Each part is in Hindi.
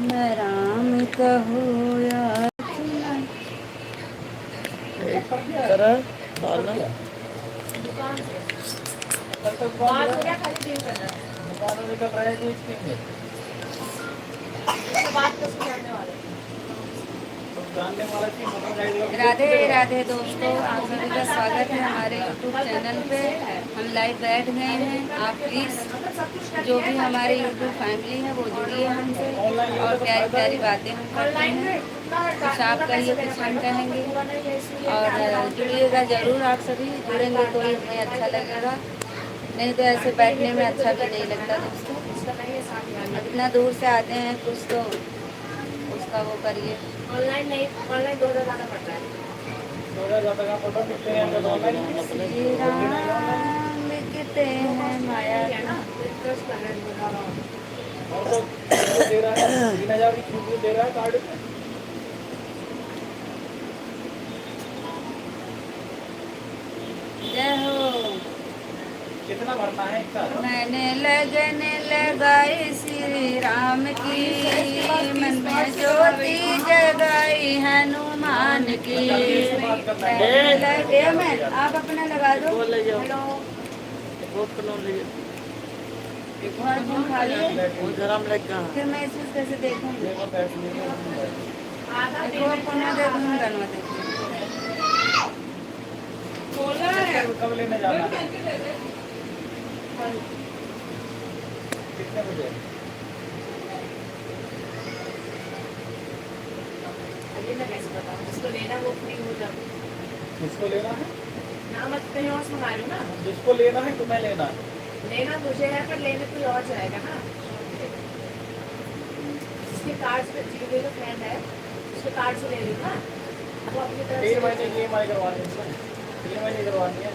मैं राम कहूँ या राधे राधे दोस्तों, आप सभी का स्वागत है हमारे यूट्यूब चैनल पे। हम लाइव बैठ गए हैं। आप प्लीज़ जो भी हमारे यूट्यूब फैमिली है वो जुड़िए हमसे और प्यारी प्यारी बातें हम करते हैं। कुछ आप कहिए, कुछ हम कहेंगे और जुड़िएगा ज़रूर। आप सभी जुड़ेंगे तो ही हमें अच्छा लगेगा, नहीं तो ऐसे बैठने में अच्छा भी नहीं लगता दोस्तों। इतना दूर से आते हैं, कुछ तो उसका वो करिए। ऑनलाइन नहीं, ऑनलाइन 2000 ज़्यादा पड़ रहा है। 2000 ज़्यादा का फोटो कितने हैं तो ऑनलाइन लिखते हैं माया ना रिक्वेस्ट कर रहे हैं और तो दे रहा है 3000 की छूट दे रहा है कार्ड पे। जय हो। कितना भरना है एक साथ? मैंने लगन लगाई श्री राम की, मन में ज्योति जगाई हनुमान की। मैं आप अपना लगा दो। हेलो, खा लिए फिर मैं इस कैसे देखूँगी? कब लेने जाना है? कितने बजे? अभी मैं कैसे बताऊँ? जिसको लेना वो फ्री हो जाए। जिसको लेना है ना, मत कहीं और से मंगा लो ना। जिसको लेना है तुम्हें लेना है। लेना मुझे है पर लेने कोई और जाएगा ना। जिसके कार्ड पे जीरो फ्रेंड है उसके कार्ड से ले लो ना। वो अपनी तरफ 3 महीने की EMI करवानी है। 3 महीने करवानी है।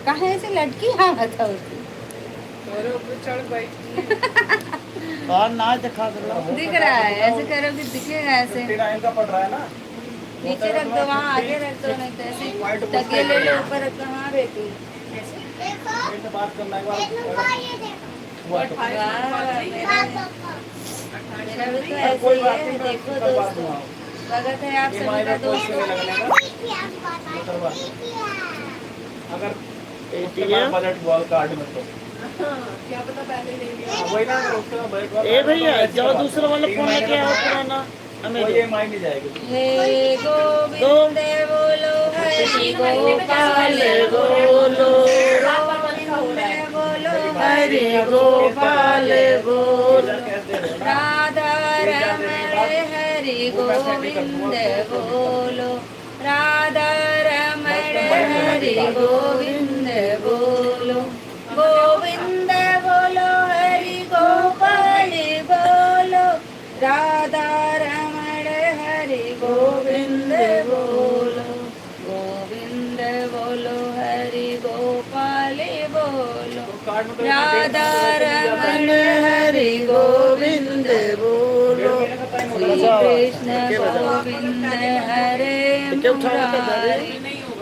कहाँ ऐसे लड़की हाँ था उसकी और ऊपर चढ़ बैठी और नाच दिखा दो। दिख रहा है ऐसे करो कि दिखेगा ऐसे। 59 का पड़ रहा है ना, नीचे रख दो, वहाँ आगे रख दो, नहीं तो ऐसे टके ले लो ऊपर रख दो। हाँ बेटी ऐसे बात करना है। मेरा भी तो ऐसे ही है। देखो दोस्तों, स्वागत है आप सभी का दोस्तों। अगर बजट बॉल कार्ड में तो क्या पता पहले ले लिया वही ना। ए भैया जाओ दूसरा वाला फोन लेके आओ पुराना, हमें ये माइंड नहीं जाएगी। हे गोविंद बोलो, हरि गोपाल बोलो, बोलो हरि गोपाल बोलो, राधा रमण हरि गोविंद बोलो, राधा रमण हरि गोविंद बोलो, गोविंद बोलो हरि गोपाल बोलो, राधा रमण हरि गोविंद बोलो, गोविंद बोलो हरि गोपाल बोलो, राधा रमण हरि गोविंद बोलो, श्री कृष्ण गोविंद हरे मुरारी,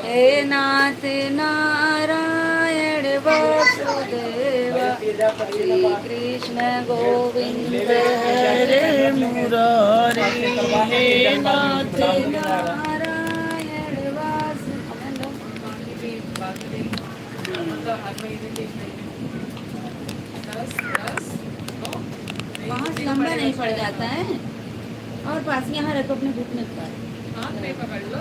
हे नाथ नारायण वासुदेवा, श्री कृष्ण गोविंद हरे मुरारी, हे नाथ नारायण वहाँ लंबा नहीं पड़ जाता है। और पास यहाँ रखो अपने घुटने पर, हाथ में पकड़ लो।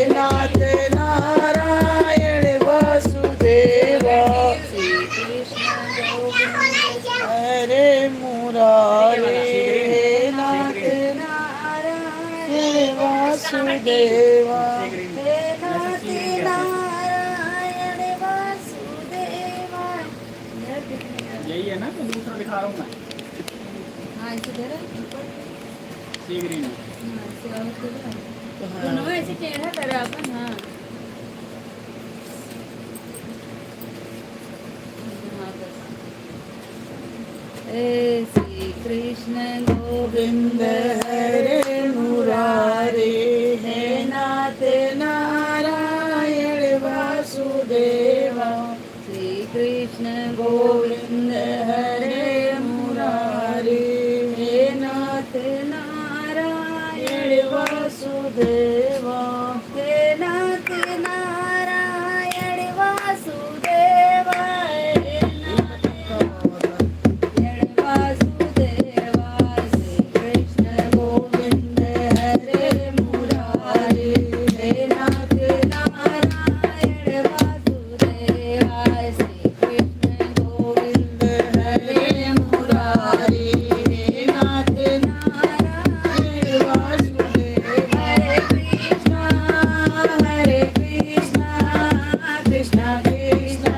नाथ नारायण वासुदेवा, श्री कृष्ण गोविंद हरे मुरारी, नाथ नारायण वासुदेवा, नाथ नारायण वासुदेवा। यही है ना, तो दूसरा दिखा रहा हूँ मैं। हाँ इसे दे रहा है। ऐसे टेढ़ा करा अपन। हाँ श्री कृष्ण गोविंद हरे मुरारे हे नाथ नारायण वासुदेवा श्री कृष्ण गोविंद हरे मुरारे हे नाथ नारायण वासुदेवा हे नाथ नारायण वासुदेवा हे नाथ नारायण वासुदेवा श्री कृष्ण गोविंद हरे मुरारे हे नाथ नारायण वासुदेवा श्री कृष्ण गोविंद हरे मुरारे हे नाथ नारायण वासुदेवा हरे कृष्णा कृष्णा कृष्णा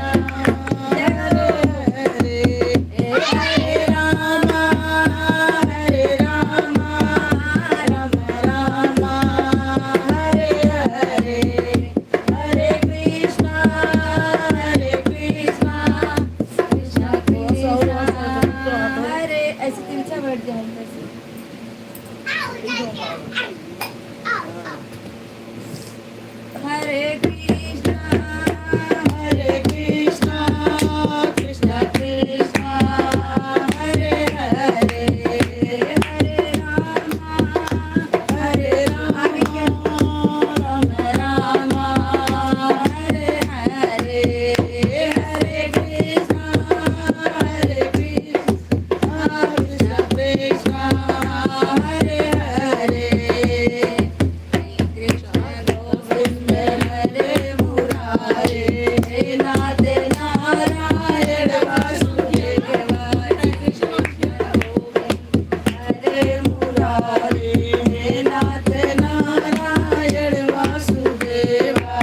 हरे हरे हरे राम राम राम हरे हरे हरे कृष्णा कृष्णा कृष्णा हरे ऐसे तुमचा बैठ जाएगा हरे कृष्णा कृष्णा कृष्णा हरे हरे हरे राम राम राम हरे हरे हरे कृष्णा कृष्णा कृष्णा हरे हरे कृष्ण गोविंद हरे मुरारे हे नाथ नारायण वासुदेवा कृष्ण गोविंद हरे मुरारे हे नाथ नारायण वासुदेवा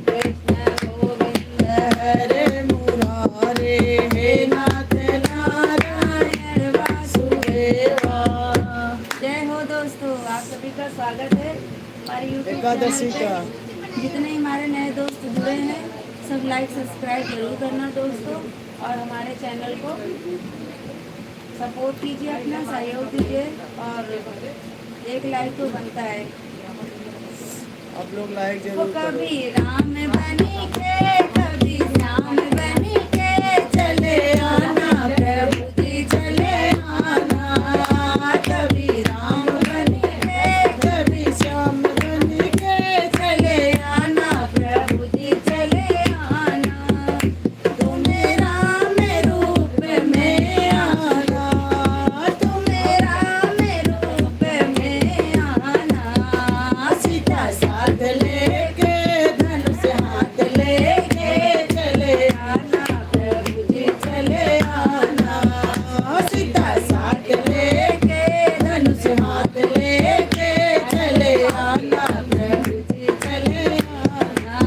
कृष्ण गोविंद हरे मुरारे हे नाथ नारायण वासुदेवा। जय हो दोस्तों, आप सभी का स्वागत है हमारे YouTube एकादशी चैनल का। पे। जितने हमारे नए दोस्त जुड़े हैं सब लाइक सब्सक्राइब जरूर करना दोस्तों, और हमारे चैनल को सपोर्ट कीजिए, अपना सहयोग दीजिए, और एक लाइक तो बनता है। आप लोग लाइक वो जरूर करो। कभी राम बनी के कभी श्याम बनी के चले आना प्रभु जी चले आना, कभी राम बनी के कभी श्याम बन के चले आना प्रभु जी चले आना, तुम राम रूप में आना, तुम राम रूप में आना, सीता साथ लेके धनुष हाथ लेके चले आना प्रभु जी चले आना, सीता साथ लेके धनुष हाथ लेके चले आना प्रभु जी चले आना।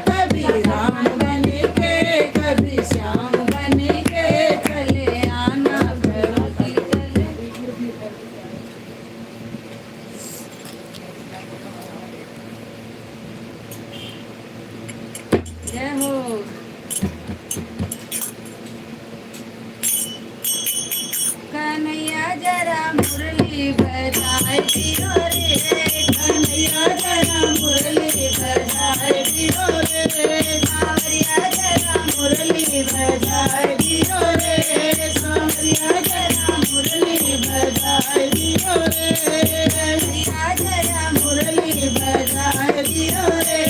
कभी राम बन के कभी श्याम बन के चले आना प्रभु जी चले। जय हो। कन्हैया जरा मुरली बजाए दियो रे, कन्हैया जरा मुरली बजाए दियो रे, सावरिया जरा मुरली बजाए दियो रे, सावरिया जरा मुरली बजाए दियो रे, कन्हैया जरा मुरली बजाए दियो रे,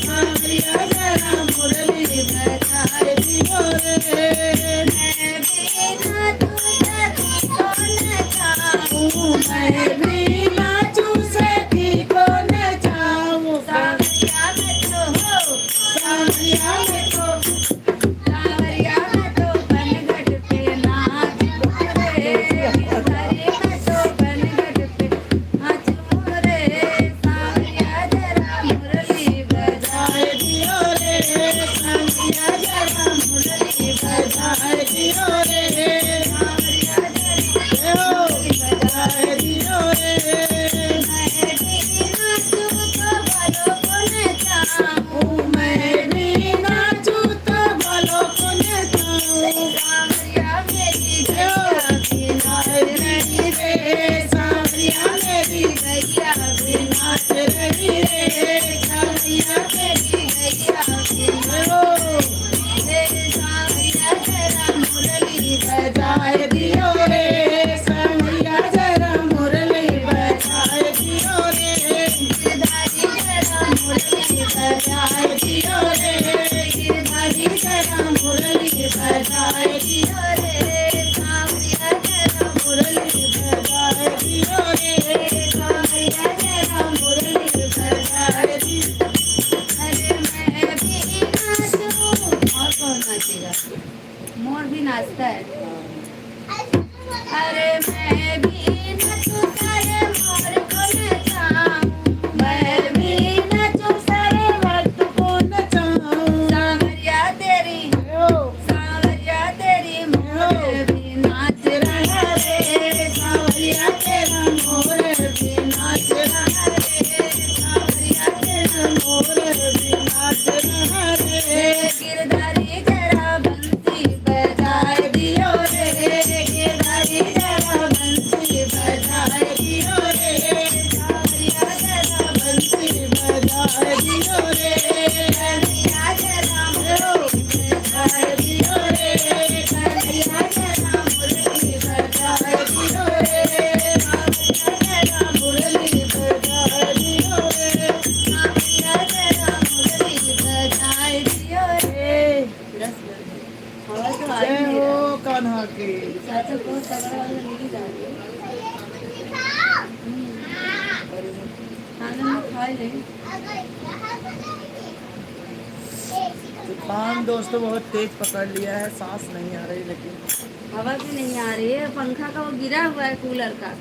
सावरिया जरा मुरली बजाए दियो रे। मैं भी नाचूं सखी को नचाऊं, सावरिया में तो हो, सावरिया में तो, सावरिया में तो गैया भी नाच रही रे, सावरिया तेरी गैया भी सावरिया जरा मुरली बजाए दियो रे, सावरिया जरा मुरली बजाए दियो रे, गिरधारी जरा मुरली बजाए दियो रे, गिरधारी जरा मुरली बजाए दियो रे, सावरिया जरा मुरली बजाए दियो रे, सावरिया जरा मुरली बजाए दियो। अरे मैं भी नाचूं, और कौन नाचेगा? मोर भी नाचता है। अरे मैं भी नाचूं सारे मोर को नचाऊं, मैं भी नाचूं सारे मर्द को नचाऊं, सावरिया तेरी मोर भी नाच रहा रे, सावरिया तेरा मोर भी नाच रहा रे, सावरिया तेरा मोर भी नाच रहा रे, गिरधारी जरा बंसी बजाए दियो रे, गिरधारी जरा बंसी बजाए दियो रे, सावरिया जरा बंसी बजाए दियो रे, कन्हैया जरा मुरली बजाए दियो रे, कन्हैया जरा मुरली बजाए दियो रे, सावरिया जरा मुरली बजाए दियो रे, सावरिया जरा मुरली बजाए दियो रे। हवा तो आ ही जय नहीं हो रहा। कान्हा की। चाचा को तगड़ा वाला लेके जा रही है। खाना में खा ले। तूफान दोस्तों बहुत तेज पकड़ लिया है, सांस नहीं आ रही, लेकिन हवा भी नहीं आ रही है, पंखा का वो गिरा हुआ है कूलर का,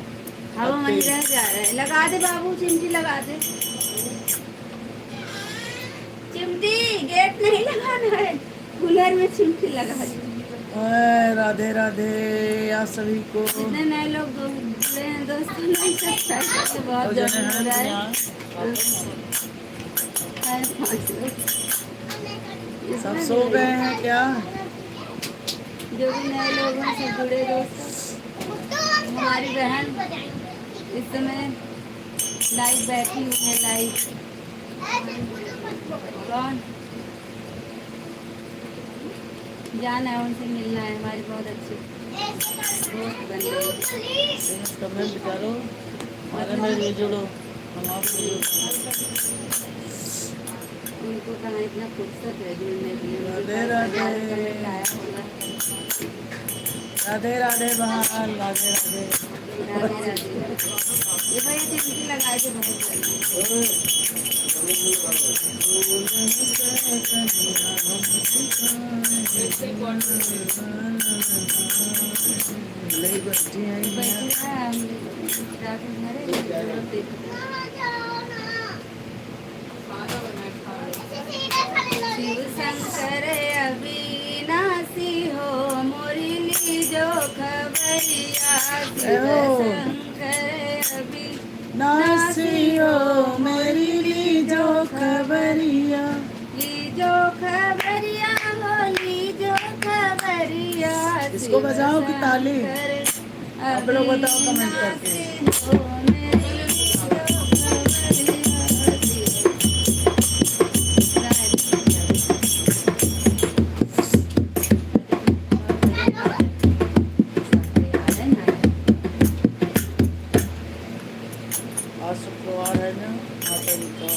हवा वहीं रह जा रहा है। लगा दे बाबू, चिमटी लगा दे, चिमटी, गेट नहीं लगाना है, कूलर में चिमटी लगा दे। राधे राधे आप सभी को। जितने नए लोग जुड़े हैं दोस्तों, नहीं सब्सक्राइब करके बहुत जल्दी हो रहा है। पाँच लोग सब सो गए हैं क्या? जो भी नए लोग हैं सब जुड़े दोस्तों। हमारी बहन इस समय लाइव बैठी हुई है, लाइव। कौन जाना है, उनसे मिलना है, हमारी बहुत अच्छी दोस्त बन गई। कमेंट करो, हमारे में भी जुड़ो, हम आपसे उनको कहाँ इतना फुर्सत है जुड़ने के लिए। राधे राधे। आया होगा। राधे राधे बहान, राधे राधे। राधे राधे। ये भाई चिमटी लगाए थे बहुत जल्दी। बैठी है हम जाके घरे शिव शंकर अविनाशी हो, मुरली जो खबरिया, शिव शंकर नासी हो मेरी लीजो खबरिया, लीजो खबरिया हो, लीजो खबरिया। इसको बजाओ कि ताली? आप लोग बताओ कमेंट करके। आज शुक्रवार है ना, माता जी का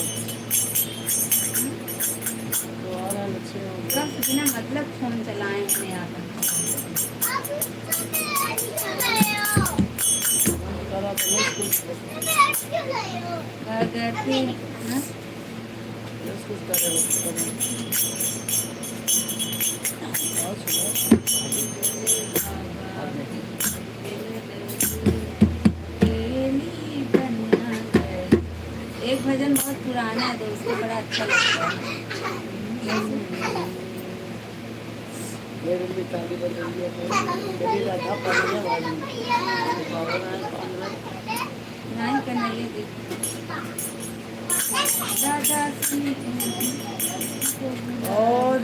शुक्रवार है, लक्ष्मी होंगे। कब बिना मतलब फोन चलाए अपने आप करा तो नहीं कुछ भगती हाँ? कुछ करे और सुनो। एक भजन बहुत पुराना है दोस्तों, बड़ा अच्छा लगता है। मेरे लिए ताली बज रही है, मेरी राधा पढ़ने वाली नहीं कन्हैया जी राधा और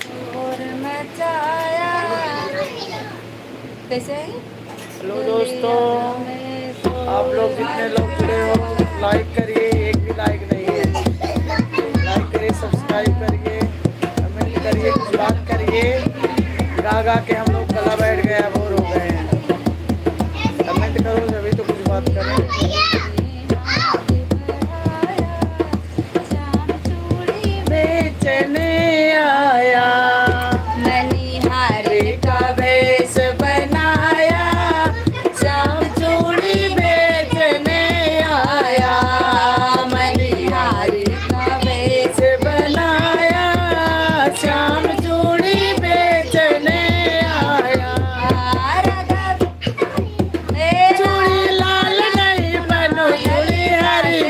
शोर मचाया। कैसे है? हेलो दोस्तों, आप लोग जितने लोग जुड़े हो लाइक करिए, एक भी लाइक नहीं है। लाइक करिए, सब्सक्राइब करिए, कमेंट करिए, कुछ बात करिए। गा गा के हम लोग गला बैठ गया, बोर हो गए हैं। कमेंट करो तभी तो कुछ बात करें। बेचने आया मनिहारी का भेष बनाया, शाम चूड़ी बेचने आया। मनिहारी का भेष बनाया, शाम चूड़ी बेचने आया। चूड़ी लाल नहीं बनू चूड़ी हरी,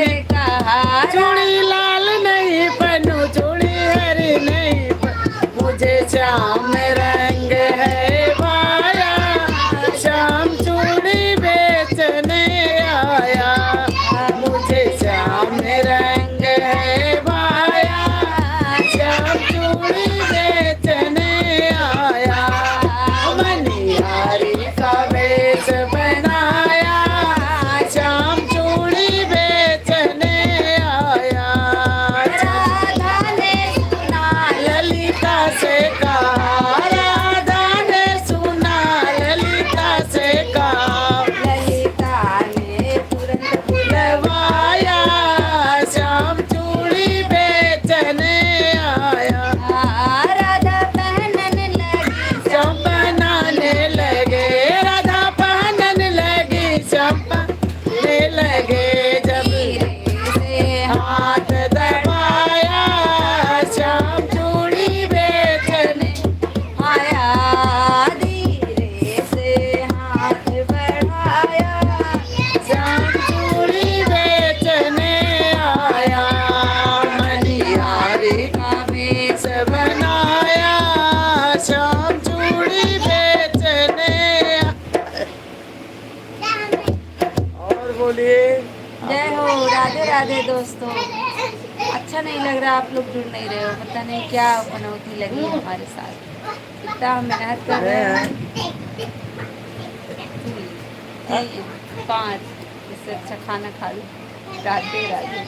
चूड़ी लाल नहीं बनू चूड़ी हरी नहीं मुझे श्याम रंग है पाया, श्याम चूड़ी बेचने आया। मुझे श्याम रंग है पाया, श्याम चूड़ी बेचने आया। मनिहारी का भेष बनाया, श्याम चूड़ी बेचने आया। ललिता से कहा, राधा ने सुना ललिता से कहा, ललिता ने तुरंत बुलवाया, श्याम चूड़ी बेचने आया। राधा पहनने लगी श्याम बनाने लगे, राधा पहनने लगी, श्याम बनाने लगे। जब से हाथ दबाया, श्याम चूड़ी बेचने आया, धीरे से हाथ बढ़ाया। श्याम चूड़ी बेचने आया। मनिहारी का भेष बनाया, श्याम चूड़ी बेचने और बोलिए। जय हो, राधे राधे दोस्तों। अच्छा नहीं लग रहा, आप लोग जुड़ नहीं रहे हो, पता नहीं क्या मनौती लगी है हमारे साथ। इतना हम मेहनत कर रहे हैं। 5 इससे अच्छा खाना खा लो। राधे राधे।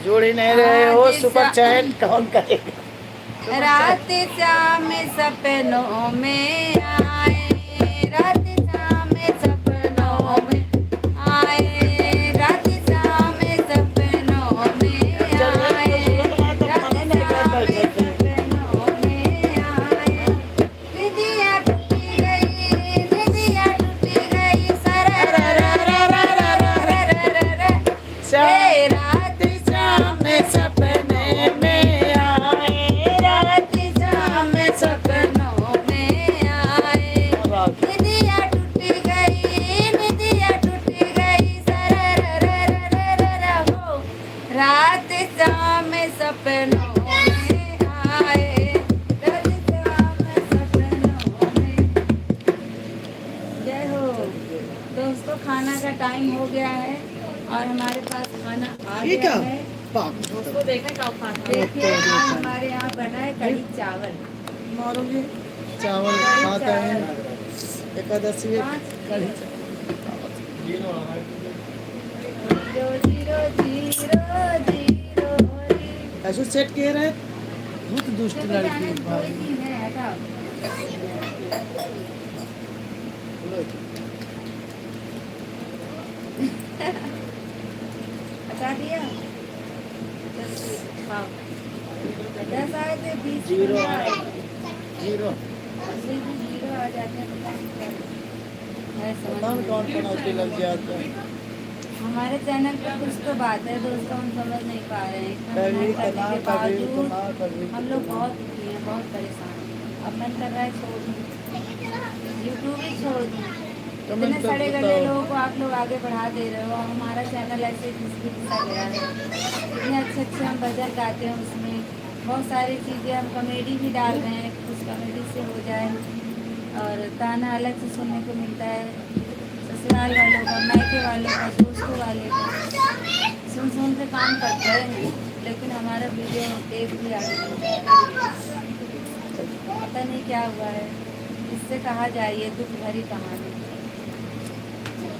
जुड़ ही नहीं रहे हो, सुपर चैट कौन करेगा। रात शाम सपनों में आए, रात शाम सपनों में आए, रात शाम सपनों में आए, रात शाम सपनों में आए। निदिया टूटी गई, निदिया टूटी गई, श्याम रात शाम सपने में आए, रात शाम सपनों में आए। निदिया टूटी गई, निदिया टूटी गई, हो। रात शाम सपनों में आए, रात शाम सपनों में। जय हो दोस्तों, खाना का टाइम हो गया है और हमारे पास खाना आ गया है। दोस्तों देखिए, आज हमारे यहाँ बना है कढ़ी चावल। मारोगे चावल खाता है एकादशी में कढ़ी जीरो जीरो जीरो जीरो। ऐसे सेट किए रहे बहुत दुष्ट लड़की भाई। हटा दिया। 10 आए थे, 20 जीरो आए। जीरो जीरो आ जाते हैं, पता नहीं क्या है, समझ कौन नहीं। कौन पनौती लग जाता है। हमारे चैनल पे कुछ तो बात है दोस्तों, हम समझ नहीं पा रहे हैं। इतना कभी मेहनत करने कमा के कभी बावजूद कमा कभी हम लोग बहुत दुखी हैं, बहुत परेशान हैं। अब मन कर रहा है छोड़ दूँ, यूट्यूब ही छोड़ दूँ। इतने तो सड़े गले बताओ। लोगों को आप लोग आगे बढ़ा दे रहे हो, हमारा चैनल ऐसे घिसा गया है। इतने अच्छे अच्छे हम भजन गाते हैं, उसमें बहुत सारी चीज़ें हम कॉमेडी भी डाल रहे हैं, कुछ कॉमेडी से हो जाए। और ताना अलग से सुनने को मिलता है, ससुराल वालों का, मायके वालों का, दोस्तों वाले का, सुन के काम करते हैं। लेकिन हमारा वीडियो एक भी आगे नहीं, पता नहीं क्या हुआ है। इस किससे कहा जाए ये दुख भरी कहानी,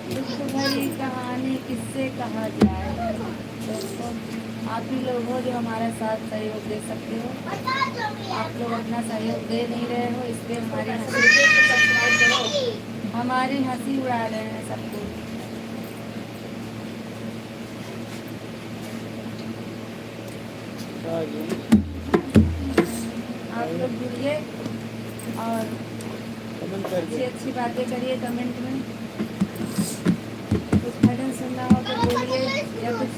दुख भरी कहानी किससे कहा जाए। दोस्तों आप ही लोग हो जो हमारा साथ सहयोग दे सकते हो, आप लोग अपना सहयोग दे नहीं रहे हो, इसलिए हमारी हंसी उड़ा रहे हैं सबको। आप लोग जुड़िए और अच्छी अच्छी बातें करिए कमेंट में। कुछ भजन सुनना हो तो बोलिए, या कुछ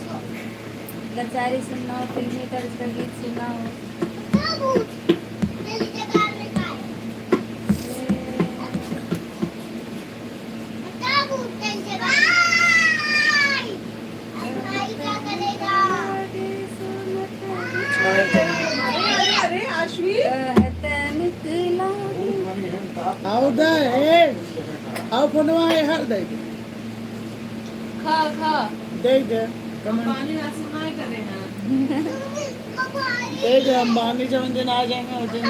लचारी सुनना हो, फिल्मी तर्ज का गीत सुनना हो। आओ दे आओ फोनवा है हर दे खा खा दे कमेंट पानी ना सुनाई करे हैं दे अंबानी जब दिन आ जाएंगे उस दिन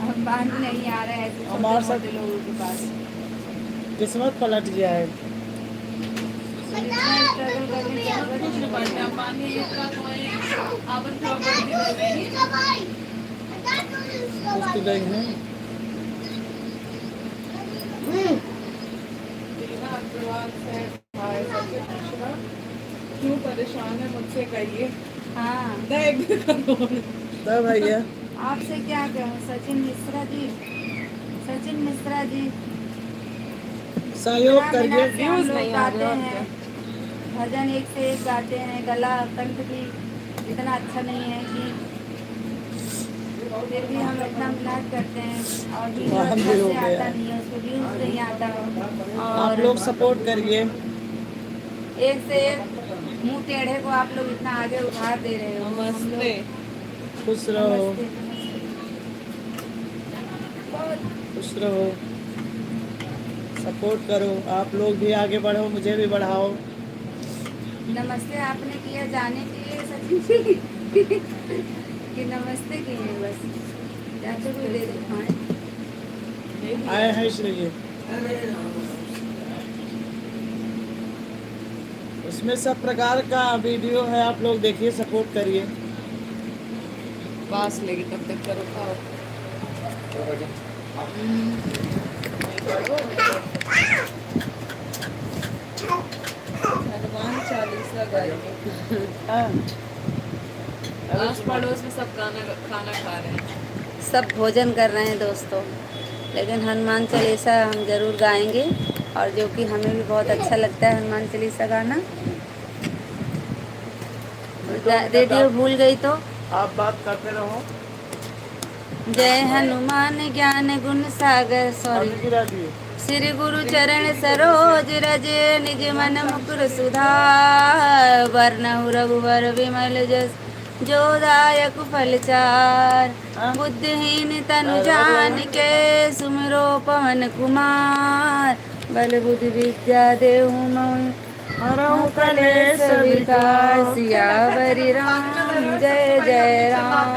हम बांध नहीं आ रहे हैं हमारे साथ लोगों के पास। किस्मत पलट जाए। इतना स्ट्रगल करने की जरूरत कुछ नहीं पड़ता पानी का कोई आपन प्रॉपर्टी दे देगी उसकी गई है दीना अग्रवाल से हाय सबसे पूछना क्यों परेशान है मुझसे कहिए। हाँ देख तो भैया आपसे क्या कहूँ, सचिन मिश्रा जी, सचिन मिश्रा जी सहयोग बिना करिए। से हम लोग गाते हैं, भजन एक से एक गाते हैं, गला कंठ भी इतना अच्छा नहीं है कि फिर भी हम इतना मेहनत करते हैं और वीडियो हम भी अच्छा हो से गया। आता नहीं है, उसको व्यूज नहीं आता है। आप और लोग सपोर्ट करिए। एक से एक मुंह टेढ़े को आप लोग इतना आगे उठा दे रहे हो। नमस्ते खुश रहो नमस्ते, बहुत खुश रहो सपोर्ट करो। आप लोग भी आगे बढ़ो, मुझे भी बढ़ाओ। नमस्ते आपने किया जाने के लिए सचिन जी कि नमस्ते किए बस, जाते हुए दे दो खाएं। आए हैं इसलिए इसमें सब प्रकार का वीडियो है, आप लोग देखिए सपोर्ट करिए। पास लेगी तब तक करो खाओ। हनुमान चालीसा गाइए। हाँ। आस पड़ोस में सब खाना खा रहे हैं। सब भोजन कर रहे हैं दोस्तों, लेकिन हनुमान चालीसा हम जरूर गाएंगे, और जो कि हमें भी बहुत अच्छा लगता है हनुमान चालीसा गाना। रेडियो भूल गई तो आप बात करते रहो। जय हनुमान ज्ञान गुण सागर, सॉरी, अभी गिरा दिए। श्री गुरु चरण सरोज रज निज मन मुकुर सुधार, वरनहु रघुवर विमल जस जो दायक फलचार, बुद्धिहीन तनु जान के सुमिरो पवन कुमार, बल बुद्धि विद्या देहु मोहि हरहु कलेश विकार, सियावरि राम जय जय राम।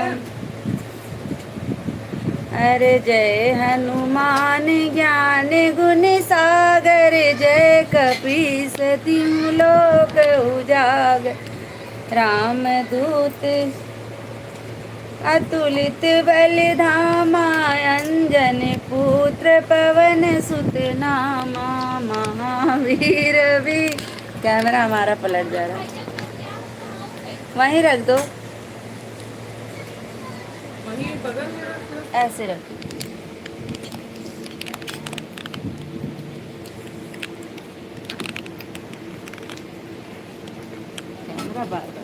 अरे जय हनुमान ज्ञान गुण सागर, जय कपीस तिहु लोक उजागर, राम दूत अतुलित बल धामा, अंजन पुत्र पवन सुत नामा, महावीर भी। कैमरा हमारा पलट जा रहा है, वहीं रख दो, वहीं बगल में रखो। ऐसे रख दो। कैमरा बार बार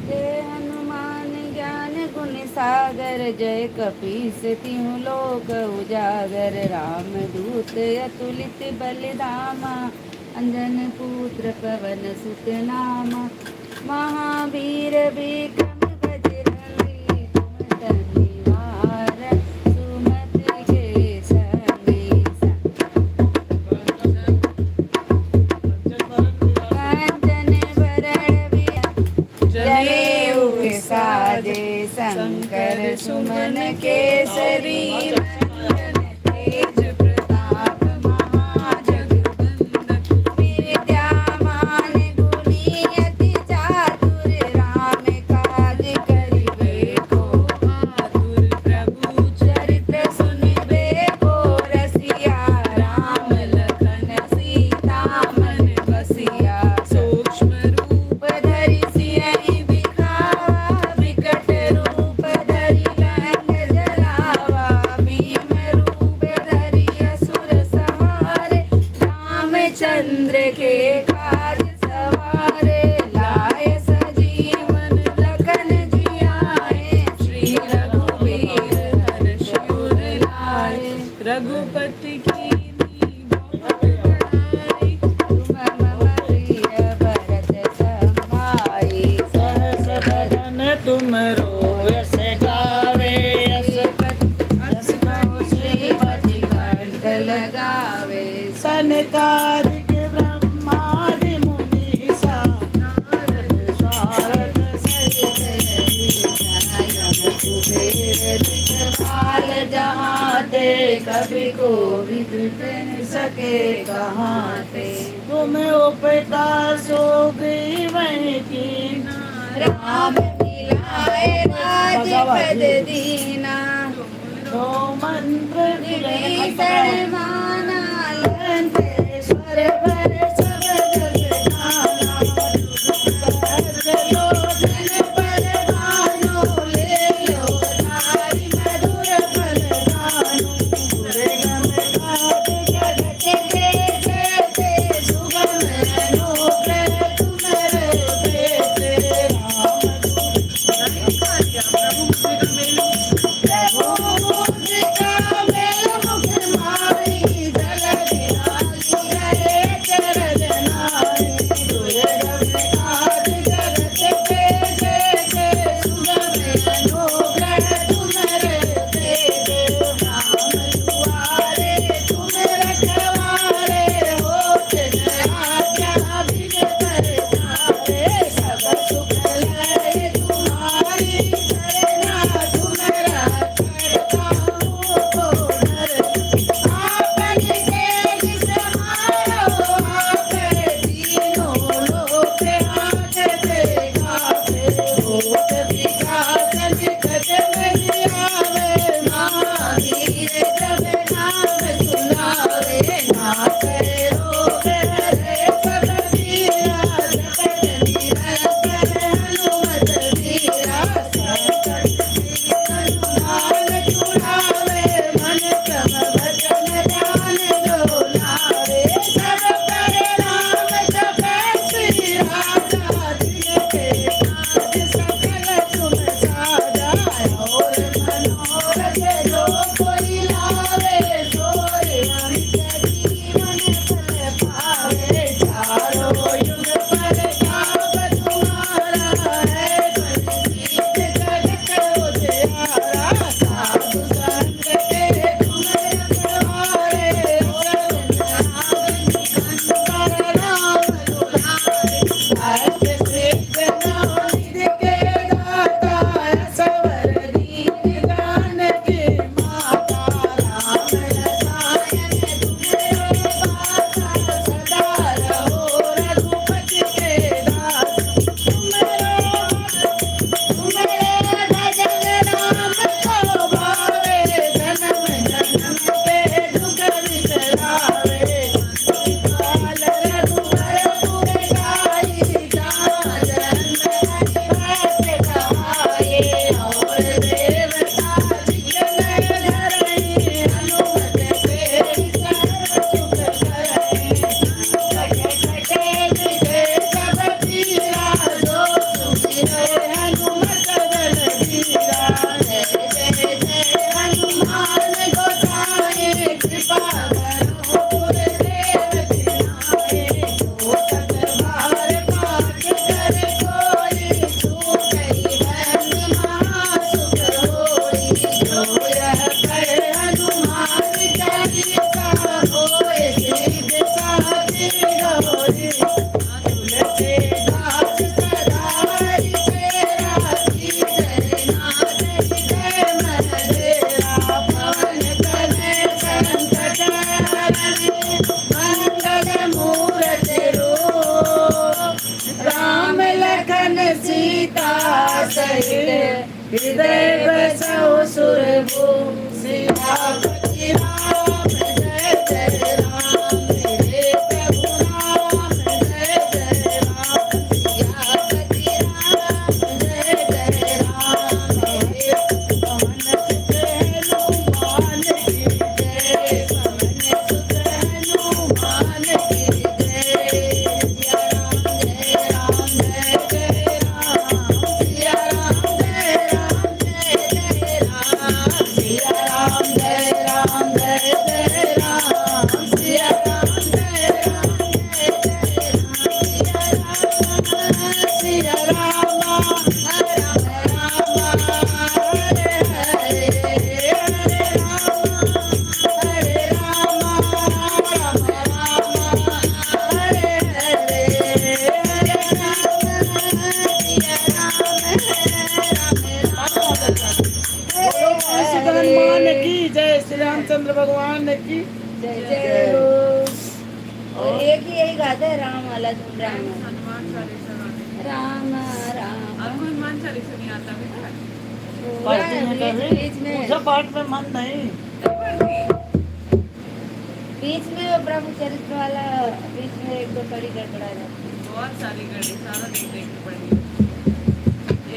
जय हनुमान ज्ञान गुण सागर, जय कपीस तिहु लोक उजागर, राम दूत अतुलित बल धामा, अंजन पुत्र पवन सुत नामा, महावीर विक्रम बजरंगी, कुमति निवार सुमति के संगी, कंचन साजे शंकर सुमन केसरी नंदन तेज प्रताप महाजगवंदन विद्यामान गुणी अति चातुर राम काज करिबे को आतुर प्रभु चरित्र सुनिबे को रसिया राम लखन सीता मन बसिया सूक्ष्म रूप धरि सियहि बिखावा विकट रूप धरि लंक जलावा भीम रूप धरि असुर संहारे रामचंद्र के काज सवारे लाए सजीवन लखन जियाए श्री रघुवीर हर्ष उर लाए रघुपति की तुम मम प्रिय भरत समाई सहस बदन तुम रोयस गावे अस कहो श्रीपति कंठ लगावे सनकादिक ब्रह्मादि मुनीसा नारद शारद सहित कुबेर दिखपाल जहाँ ते कभी को भी न सके कहाँ ते तुम उपता सो ग्रीवं की राम मिलाए राजपद दीना दो मंत्र विभीषण माना लंकेश्वर भर सब जग जाना सहस्रलोचन पद भानु ले लो नारी मधुर फल भानु दुर्गम काज जगत के जेते सुगम अनुग्रह तुम्हारे देते राम हृदय बसो सुर वो सियापति राम जय जय राम मेरे प्रभु राम जय जय राम सियापति राम जय जय राम मेरे पवन सुत हनुमान की जय पवन सुत हनुमान की जय सिया राम जय जय राम सिया राम जय जय राम सिया राम जय राम जय जय राम सिया राम जय राम जय जय राम सिया राम राम राम हरे हरे हरे राम राम राम हरे हरे हरे हनुमान की जय श्री रामचंद्र भगवान की जय जय हो। और एक ही यही गाते हैं राम वाला तुम राम हनुमान चालीसा गाते हैं। राम राम आपको हनुमान चालीसा नहीं आता बेटा? बीच में पूजा पाठ में मन नहीं। बीच में वो ब्रह्म चरित्र वाला बीच में एक दो कड़ी गड़बड़ा जाती बहुत सारी घड़ी सारा देख देख के पढ़ी।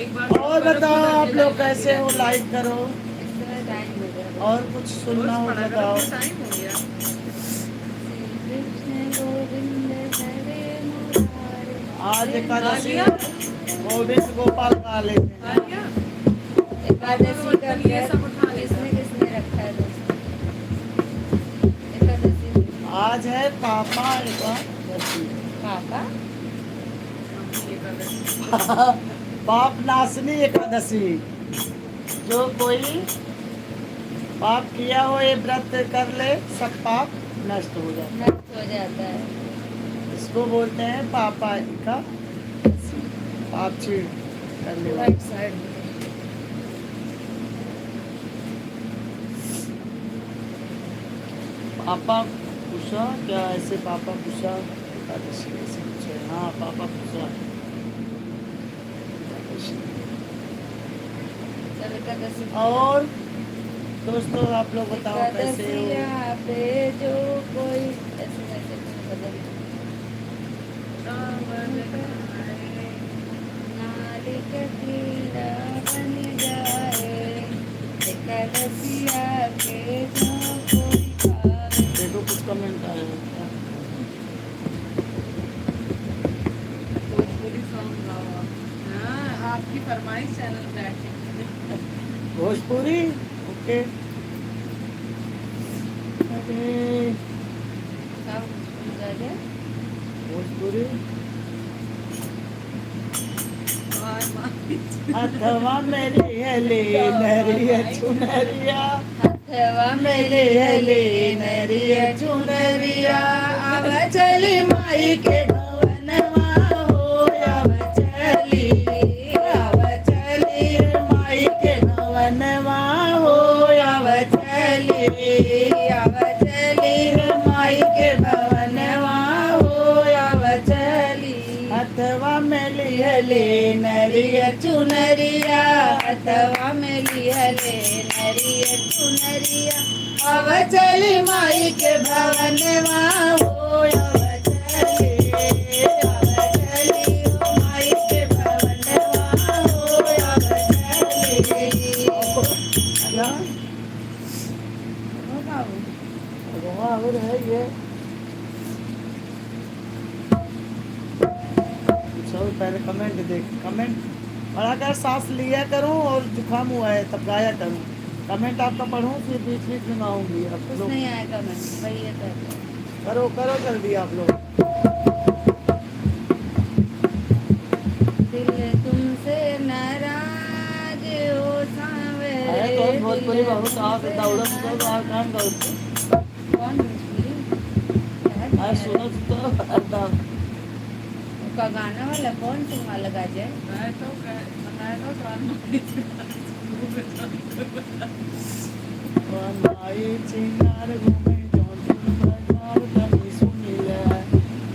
एक बार और बताओ आप लोग कैसे हो, लाइक करो। है। इस समय टाइम हो गया। और कुछ सुनना हो पढ़ा बताओ। टाइम हो गया। श्री कृष्ण गोविंद हरे मुरारे। आज एकादशी गोविंद गोपाल का लेते हैं। आ गया? एकादशी का ये सब उठा ले किसने किसने रखा है दोस्तों? एकादशी आज है पापा एकादशी। पापा पाप नाशनी एकादशी। जो कोई पाप किया हो ये व्रत कर ले, सब पाप नष्ट हो जाता है। नष्ट हो जाता है। इसको बोलते हैं पापा का पाप छीण करने वाला। राइट साइड में। पापा पूछा क्या ऐसे? पापा पूछा एकादशी ऐसे पूछे। हाँ पापा पूछा एकादशी। चल एकादशी और दोस्तों आप लोग बताओ कैसे हो? एकादशिया पे जो कोई ऐसे ऐसे बदल नालिक कीड़ा बन जाए एकादशिया के जो कोई खावे। देखो कुछ कमेंट आया है क्या? भोजपुरी सॉन्ग गाओ आप। हाँ, आपकी फरमाइश चैनल पे आके। भोजपुरी ओके। अरे सब पूजा है। भोजपुरी और माँ- अथवा मेरी हले नरिया चुनरिया हथवा मेरे हले नरिया चुनरिया अब चली माई के भवनवा हो। अब चली माई के भवनवा हो। अब चली माई के भवनवा हो। अब चली अथवा मेली हले नरिया चुनरिया अथवा मेली हले नरिया चुनरिया अब चली माई के भवनवा हो। अब चली हो माई के भवनवा हो। अब चली और है ये चलो पहले कमेंट देख। कमेंट पढ़ा कर सांस लिया करूं और जुकाम हुआ है तब गाया करूं। कमेंट आपका पढ़ूं फिर बीच बीच में गाऊंगी। आप कुछ लोग नहीं आएगा मैं वही है करते हैं। करो करो जल्दी आप लोग। दिल तुमसे नाराज हो सावे अरे कौन भोजपुरी दिल बहुत आप तुमसे दौड़त तो नाराज- आप काम करते कौन भोजपुरी? आज सुनो तो एकदम का गाना वाला कौन सी वाला गा जाए? मैं तो कान मारी थी। वनाई चिनार घूमे जौन बाजार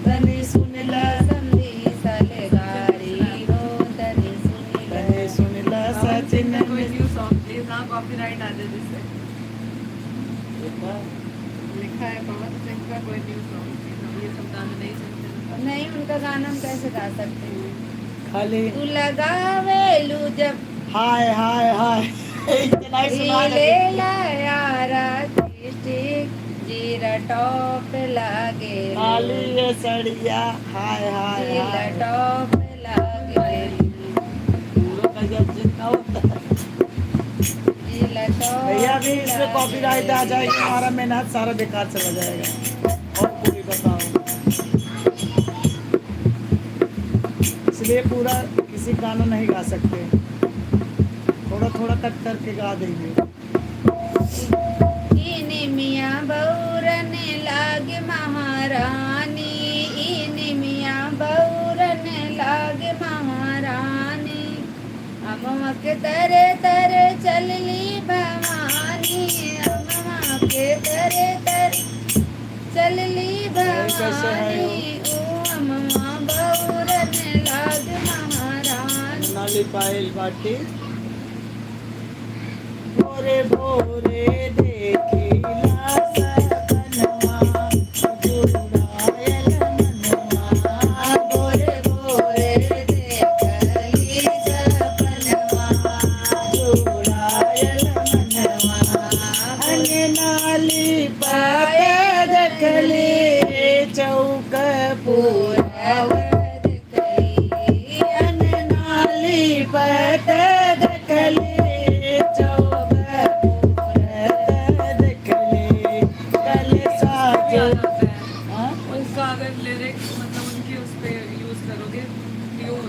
तनी सुन ले समधी साले गारी हो तनी सुनी ले। तनी सुन ले हाँ। लिखा है पवन सिंह का कोई न्यू सॉन्ग, हम ये सब गाने नहीं सुनते। नहीं, उनका गाना हम कैसे गा सकते हैं? खाली तू लगावेलू जब हाय हाय हाय इतना ही सुना ले लगे। यारा स्टिक जीरा टॉप लागे खाली ये सड़िया हाय हाय जीरा हाय टॉप लागे पूरा गजब जितना होता है। जीरा टॉप भैया भी इसमें कॉपीराइट आ जाएगी, हमारा मेहनत सारा बेकार चला जाएगा। और पूरी बताओ, इसलिए पूरा किसी गाना नहीं गा सकते, थोड़ा थोड़ा कट करके गा देंगे। इने मियाँ बौरन लागे महारानी, इने मियाँ बौरन लागे महारानी, अम्मा के तरे तरे चलली भवानी, अम्मा के तरे तरे चलली कैसे है भवानी, ओ अम्मा बौरन लागे महारानी। नाली पायल बाटी भोरे भोरे देखिला सपनवा जुड़ायल मनवा, भोरे भोरे देखली सपनवा जुड़ायल मनवा, नाली पायल देखली चौक पूरावत देखली नाली पत देखली चौक पूरत देखली कल साजो। हाँ? उसका अगर लिरिक्स मतलब उनकी उस पे यूज करोगे ट्यून,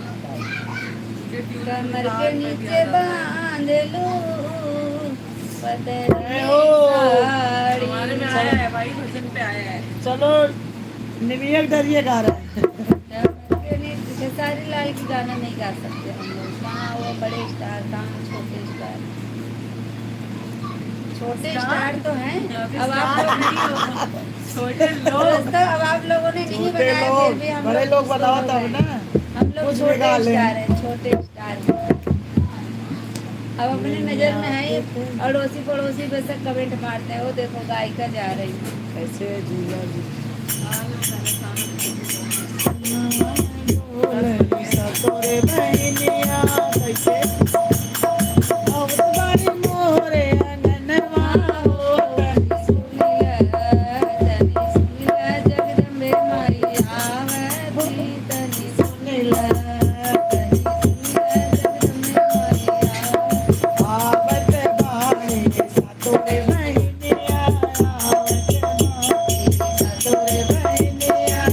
उनके ट्यून कमर के नीचे बांध लू पतली हमारे में आया साड़ी, है भाई, भजन पे आया है। चलो निवियक डरिए गा रहा है। कमर के नीचे खेसारी लाल की गाना नहीं गा सकते हम लोग, कहाँ वो बड़े स्टार, कहाँ छोटे स्टार। छोटे स्टार तो हैं, अब आप लोग छोटे लोग दोस्तों, अब आप लोगों ने नहीं छोटे बनाया, लोग फिर भी हम बड़े लोग कुछ बताओ लोग तब हैं। ना। हम लोग कुछ भी छोटे गा लें। स्टार हैं, छोटे स्टार हैं। अब अपने नजर में है ये अड़ोसी पड़ोसी बस कमेंट मारते हैं, वो देखो गायिका जा रही है। कैसे जीजा जी तोरे बहनिया कैसे और बारी मोरे अननवा हो जगदम्बे माई आवती तनी सुनिला, आवत बाणी तोरे बहनिया आवत बाणी तोरे बहनिया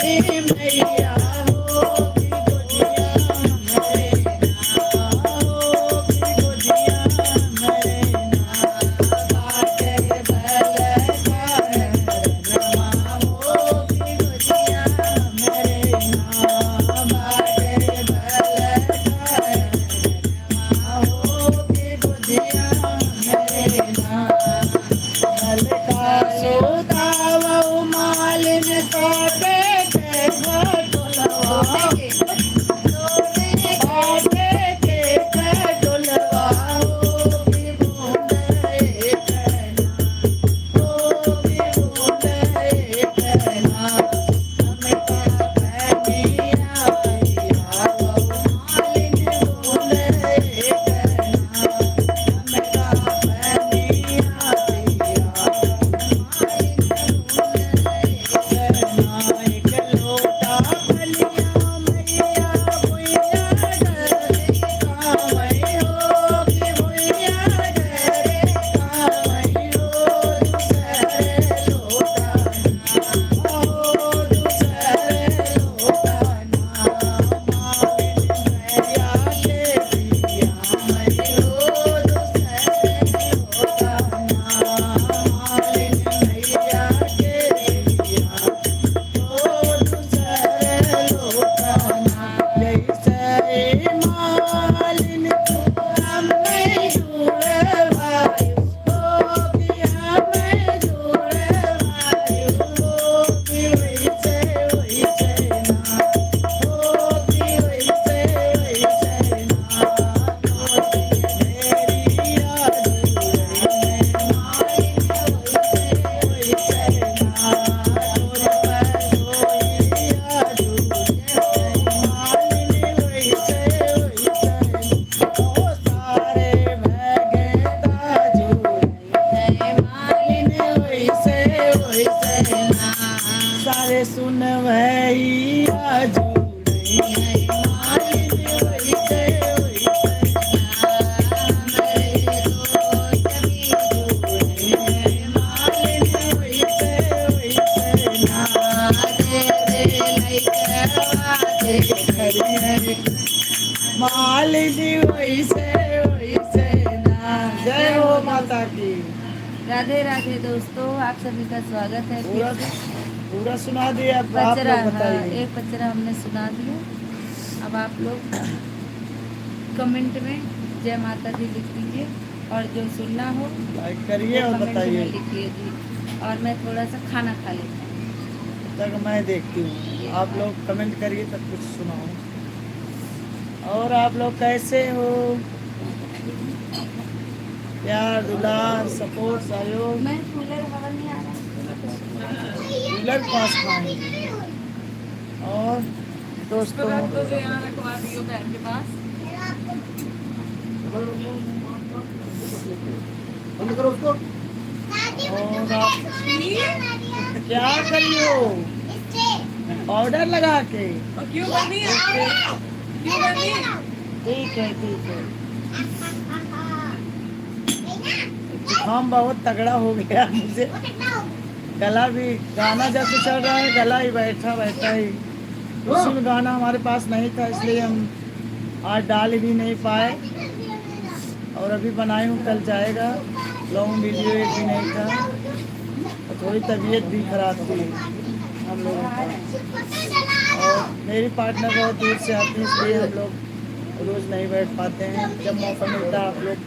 मैया होगी गोदिया मेरे नाम होगी गोदिया मेरे नाम बाटे बलकार नमा होगी गोदिया मेरे नाम बाटे बलकार नमा होगी गोदिया मेरे नाम मलका सोदावा मालिन का बेटे घोटलवा सारे सुन भैया जुड़े मालिन वैसे मालिनी वैसे वैसे ना। जय हो माता की। राधे राधे दोस्तों, आप सभी का स्वागत है। पूरा पूरा सुना दिया। आप पचरा, लोग हाँ, बताइए। एक पचरा हमने सुना दिया। अब आप लोग कमेंट में जय माता दी लिख दीजिए और जो सुनना हो लाइक करिए वो और कमेंट में बताइए। लिखिए जी। और मैं थोड़ा सा खाना खा लेती हूँ। तक मैं देखती हूँ। आप लोग कमेंट करिए तब कुछ सुनाओ। और आप लोग कैसे हो? प्यार दुलार सपोर्ट सहयोग। मैं कूलर हवा नहीं आ रहा। कूलर पास खाएंगे। और दोस्तों तो यहाँ रखवा दियो बहन के पास। और आप क्या करियो? ऑर्डर लगा के। और क्यों बनी है? क्यों बनी? ठीक है ठीक है। जुकाम बहुत तगड़ा हो गया मुझे। गला भी गाना जब से चल रहा है गला ही बैठा बैठा ही। उसी में गाना हमारे पास नहीं था इसलिए हम आज डाल भी नहीं पाए। और अभी बनाई हूँ, कल जाएगा। लॉन्ग वीडियो एक भी नहीं था। और थोड़ी तबीयत भी खराब थी हम लोगों का। और मेरी पार्टनर बहुत दूर से आती है इसलिए हम लोग रोज़ नहीं बैठ पाते हैं। जब मौका मिलता है आप लोग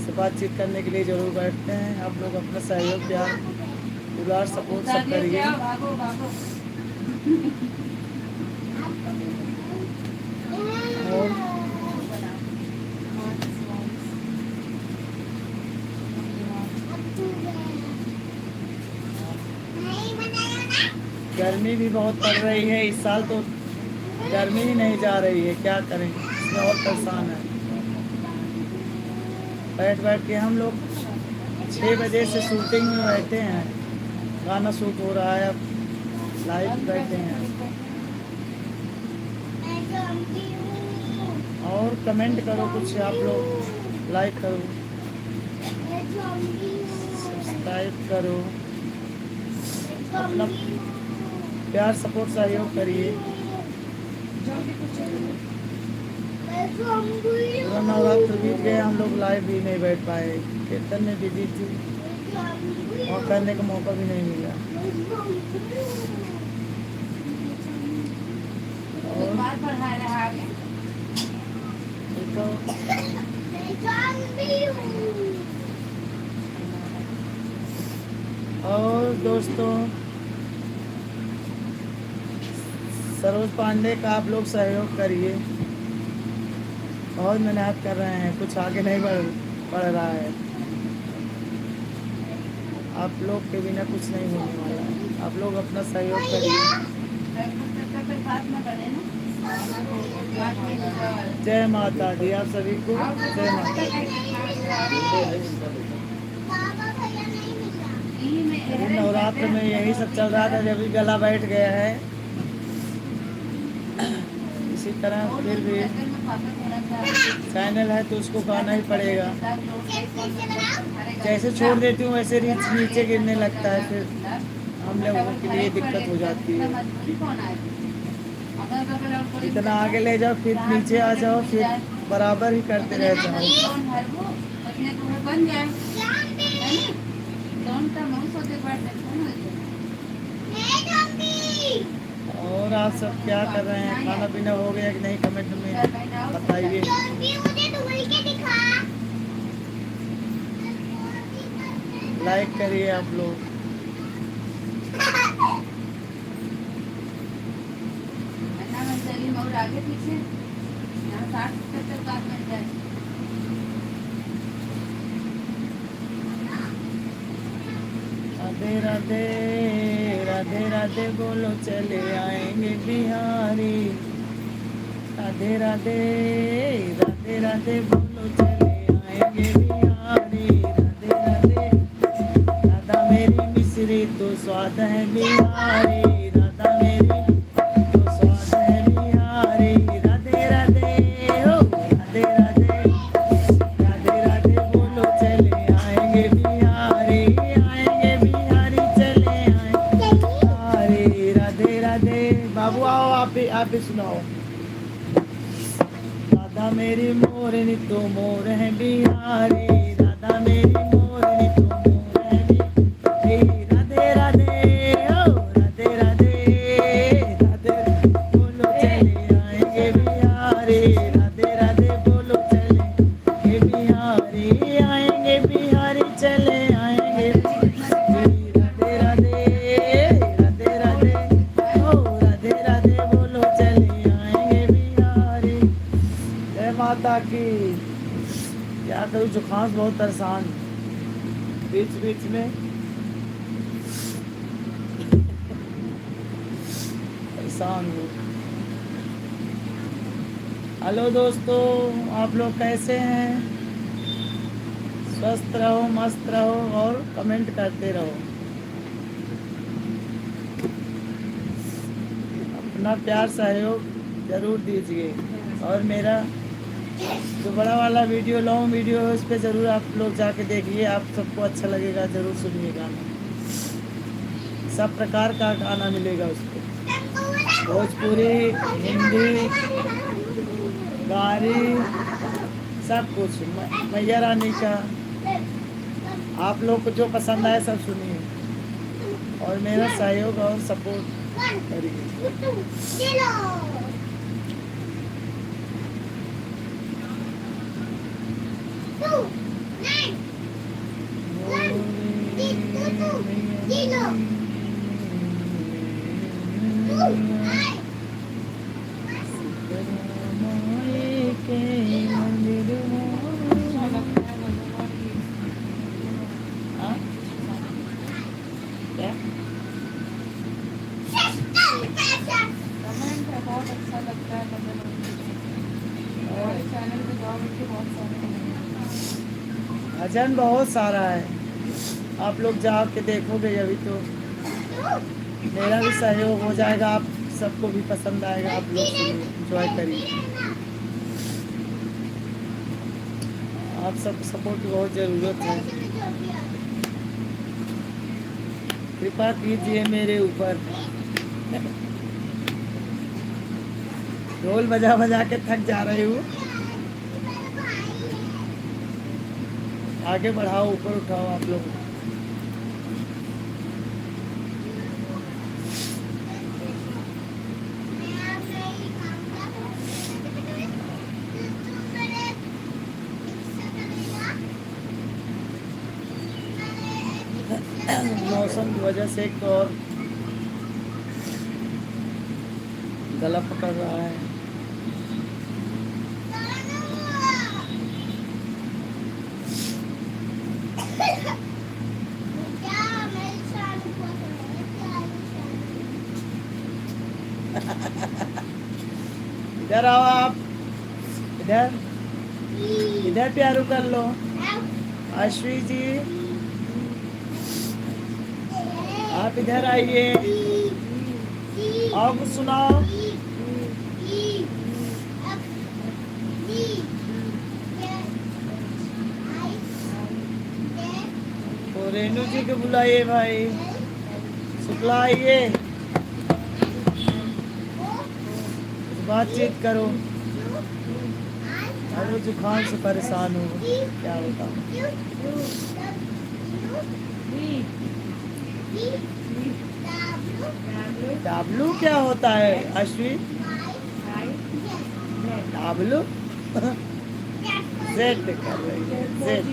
से बातचीत करने के लिए ज़रूर बैठते हैं। आप लोग अपना सहयोग प्यार दुलार सपोर्ट सब करिए। भागो भागो। और गर्मी भी बहुत पड़ रही है इस साल तो। गर्मी ही नहीं जा रही है, क्या करें, इसमें और परेशान है। बैठ बैठ के हम लोग 6 बजे से शूटिंग में बैठे हैं। गाना शूट हो रहा है, अब लाइव बैठे हैं। और कमेंट करो कुछ आप लोग, लाइक करो, सब्सक्राइब करो, अपना प्यार सपोर्ट सहयोग करिए। पूरा नवरात्र बीत गए, हम लोग लाइव भी नहीं बैठ पाए, कीर्तन में बिजी थी और करने का मौका भी नहीं मिला। और बार पढ़ा रहा है देखो और दोस्तों सरोज पांडे का आप लोग सहयोग करिए, बहुत मेहनत कर रहे हैं, कुछ आगे नहीं बढ़ रहा है। आप लोग के बिना कुछ नहीं होने वाला है, आप लोग अपना सहयोग करिए। जय माता दी आप सभी को, जय माता दी। नवरात्र में यही सब चल रहा था, जब भी गला बैठ गया है। इसी तरह फिर भी चैनल है तो उसको गाना ही पड़ेगा, जैसे छोड़ देती हूँ वैसे रीच नीचे गिरने लगता है, फिर हम लोगों के लिए दिक्कत हो जाती है। इतना आगे ले जाओ फिर नीचे आ जाओ, फिर बराबर ही करते रह जाओ। और आप सब क्या कर रहे हैं, खाना पीना हो गया कि नहीं, कमेंट में बताइए। लाइक करिए आप लोग। आगे पीछे यहाँ 60-70 बात बन जाए। राधे राधे राधे राधे बोलो चले आएंगे बिहारी। राधे राधे राधे राधे बोलो चले आएंगे बिहारी। राधे राधे राधा मेरी मिश्री तो स्वाद है बिहारी। राधा मेरी तो स्वाद है बिहारी। राधे राधे हो राधे राधे राधे राधे बोलो चले आएंगे बिहारी। आएंगे बिहारी चले आएंगे बिहारी। राधे राधे बाबू आओ, आप भी सुनाओ। राधा मेरी मोरनी तो मोर है बिहारी। राधा मेरी मोरनी तो मोर है बिहारी। राधे राधे ओ राधे राधे राधे बोलो चले आएंगे बिहारी। राधे राधे बोलो चले बिहारी। आएंगे बिहारी चले आएंगे राधे राधे राधे राधे ओ राधे राधे बोलो चले आएंगे बिहारी। जय माता की। क्या करूँ, जुकाम बहुत परेशान बीच बीच में परेशान हूँ। हेलो दोस्तों, आप लोग कैसे हैं? स्वस्थ रहो, मस्त रहो और कमेंट करते रहो। अपना प्यार सहयोग जरूर दीजिए। और मेरा जो बड़ा वाला वीडियो, लॉन्ग वीडियो है, उस पर ज़रूर आप लोग जाके देखिए, आप सबको अच्छा लगेगा, ज़रूर सुनिएगा। सब प्रकार का गाना मिलेगा उस पर, भोजपुरी, हिंदी, गारी, सब कुछ, मैया रानी का। आप लोग को जो पसंद आए सब सुनिए और मेरा सहयोग और सपोर्ट करिए। कमेंट है, बहुत अच्छा लगता है कमेंट। हमारे चैनल पे जाओ, उनके बहुत सारे भजन बहुत सारा है, आप लोग जाओ के देखोगे अभी तो मेरा भी सहयोग हो जाएगा, आप सबको भी पसंद आएगा, आप लोग एंजॉय करिए। आप सब सपोर्ट की बहुत ज़रूरत है, कृपा कीजिए मेरे ऊपर। ढोल बजा बजा के थक जा रही हूँ। आगे बढ़ाओ, ऊपर उठाओ आप लोग। मौसम की वजह से एक तो और गला पकड़ रहा है। इधर आओ आप, इधर इधर प्यारू कर लो। अश्वी जी आप इधर आइए, आओ कुछ सुनाओ। तो रेनू जी को बुलाइए भाई, शुक्ला आइए, बातचीत करो। अरे जुकाम से परेशान हूँ, क्या बताऊँ। डाबलू क्या होता है अश्वी? डाबलू जेड कर रही है, जेड।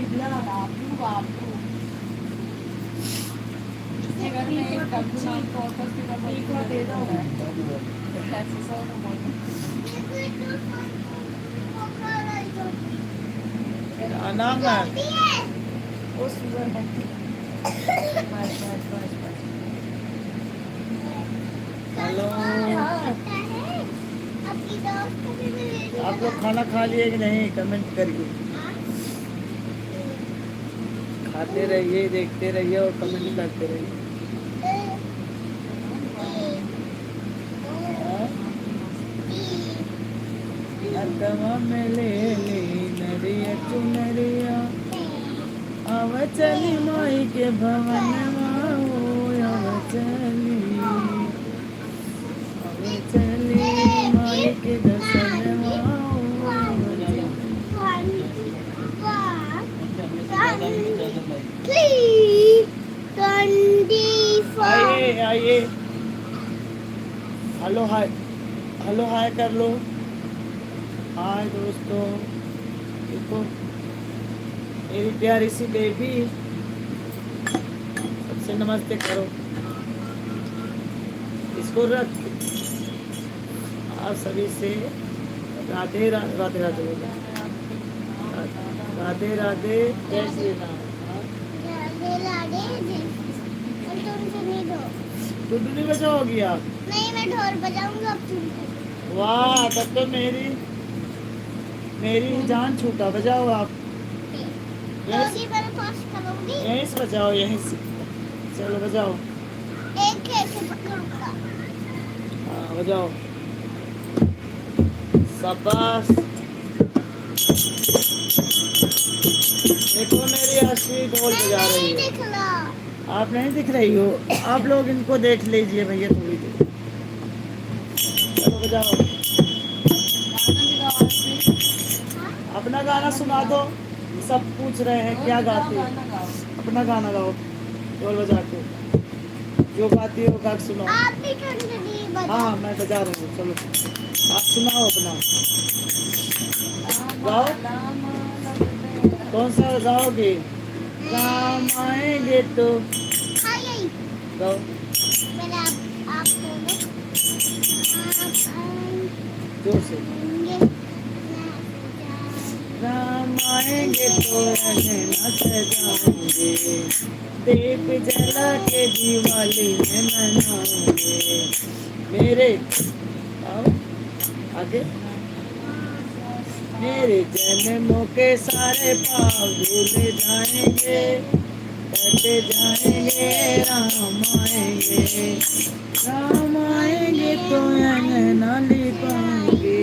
नाम है हेलो, आप लोग खाना खा लिए कि नहीं? कमेंट करिए। खाते रहिए, देखते रहिए और कमेंट करते रहिए। अतवा में ले ली नरिया चुनरिया, आव चली माई के भवन आव चली माई के दर्शन। आइए आइए, हेलो हाय, हेलो हाय कर लो। हाय दोस्तों, देखो मेरी प्यारी सी बेबी, सबसे नमस्ते करो। इसको रख, आप सभी से राधे राधे राधे राधे राधे राधे, जय श्री राम। तुम नहीं बजाओगी आप? नहीं, मैं ढोल बजाऊंगी अब तुम। वाह, तब तो मेरी जान छूटा। बजाओ आप, यहीं से बजाओ, यहीं से। चलो बजाओ, एक कैसे पकड़ूंगा? हाँ बजाओ, शाबाश। देखो मेरी अश्वी ढोल बजा रही है। आप नहीं दिख रही हो, आप लोग इनको देख लीजिए भैया थोड़ी देर। चलो बजाओ, अपना गाना सुना दो। सब पूछ रहे हैं क्या गाती हो, अपना गाना गाओ ढोल बजा के, जो गाती हो गा सुनाओ। आप भी बजाओ। हाँ मैं बजा रही हूँ, चलो आप सुनाओ अपना गाओ। कौन सा गाओगे? राम आएंगे तो हाँ यही गाओ। मैंने आप बोलो। जोर से। राम आएंगे तो रहना सजाएंगे, दीप जला के दिवाली में मनाएंगे। मेरे आओ आगे। मेरे जन्मों के सारे पाप धुल जाएंगे, कट जाएंगे, राम आएंगे तो अंगना लिपाएंगे।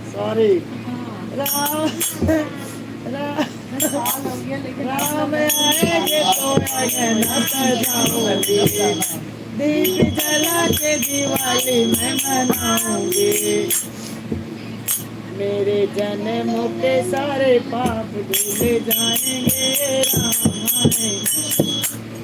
सॉरी, राम आएंगे तो अंगना सजाएंगे, दीप जला के दिवाली में मनाऊंगी। मेरे जन्मों के सारे पाप धुल जाएंगे, राम आएंगे।